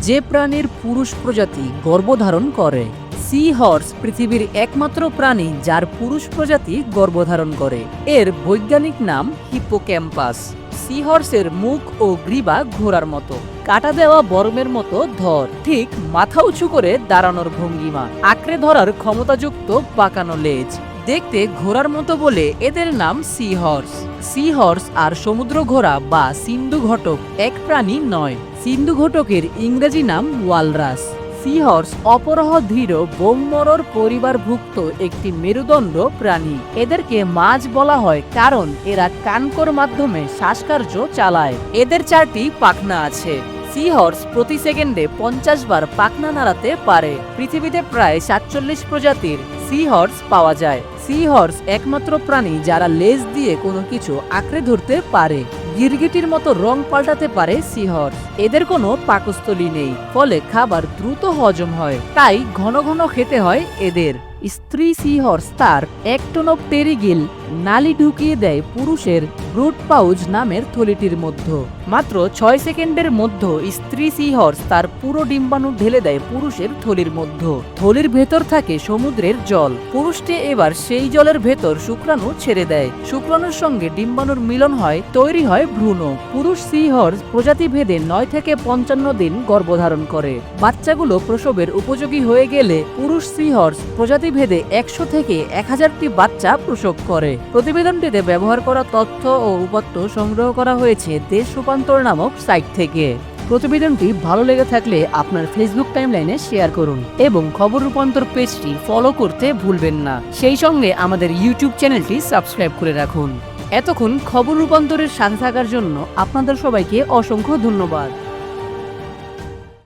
যে প্রাণীর পুরুষ প্রজাতি গর্ভধারণ করে। সি হর্স পৃথিবীর একমাত্র প্রাণী যার পুরুষ প্রজাতি গর্ভধারণ করে। এর বৈজ্ঞানিক নাম হিপোক্যাম্পাস। সি হর্সের মুখ ও গ্রীবা ঘোড়ার মতো, কাটা দেওয়া বর্মের মতো ধর, ঠিক মাথা উঁচু করে দাঁড়ানোর ভঙ্গিমা, আঁকড়ে ধরার ক্ষমতাযুক্ত পাকানো লেজ, দেখতে ঘোড়ার মতো বলে এদের নাম সি হর্স। সি হর্স আর সমুদ্র ঘোড়া বা সিন্ধু ঘটক এক প্রাণী নয়। সিন্ধু ঘটকের ইংরেজি নাম ওয়ালরাস। সি হর্স অপরহ দৃঢ় বোমমরর পরিবারভুক্ত একটি মেরুদণ্ড প্রাণী। এদেরকে মাছ বলা হয় কারণ এরা কানকোর মাধ্যমে শ্বাসকার্য চালায়। এদের 4টি পাখনা আছে। সি হর্স প্রতি সেকেন্ডে 50 বার পাখনা নাড়াতে পারে। পৃথিবীতে প্রায় 47 প্রজাতির সি হর্স পাওয়া যায়। সি হর্স একমাত্র প্রাণী যারা লেজ দিয়ে কোনো কিছু আঁকড়ে ধরতে পারে। গিরগিটির মতো রং পাল্টাতে পারে সি হর্স। এদের কোনো পাকস্থলী নেই, ফলে খাবার দ্রুত হজম হয়, তাই ঘন ঘন খেতে হয় এদের। স্ত্রী সি হর্স তার একটোনোপটেরিগিল নালি ঢুকিয়ে দেয় পুরুষের ব্রুড পাউচ নামের থলিটির মধ্যে। মাত্র 6 সেকেন্ডের মধ্যে স্ত্রী সি হর্স তার পুরো ডিম্বাণু ঢেলে দেয় পুরুষের থলির মধ্যে। থলির ভেতর থাকে সমুদ্রের জল। পুরুষটি এবার সেই জলের ভেতর শুক্রাণু ছেড়ে দেয়। শুক্রাণুর সঙ্গে ডিম্বাণুর মিলন হয়, তৈরি হয় ভ্রূণ। পুরুষ সি হর্স প্রজাতি ভেদে 9 থেকে 55 দিন গর্ভধারণ করে। বাচ্চাগুলো প্রসবের উপযোগী হয়ে গেলে পুরুষ সি হর্স প্রজাতি ভেদে 100 থেকে 1000টি বাচ্চা প্রসব করে। প্রতিবেদনটিতে ব্যবহার করা তথ্য ও উপাত্ত সংগ্রহ করা হয়েছে দেশ রূপান্তর নামক সাইট থেকে। প্রতিবেদনটি ভালো লেগে থাকলে আপনার ফেসবুক টাইমলাইনে শেয়ার করুন এবং খবর রূপান্তর পেজটি ফলো করতে ভুলবেন না। সেই সঙ্গে আমাদের ইউটিউব চ্যানেলটি সাবস্ক্রাইব করে রাখুন। এতক্ষণ খবর রূপান্তরের সাথে থাকার জন্য আপনাদের সবাইকে অসংখ্য ধন্যবাদ।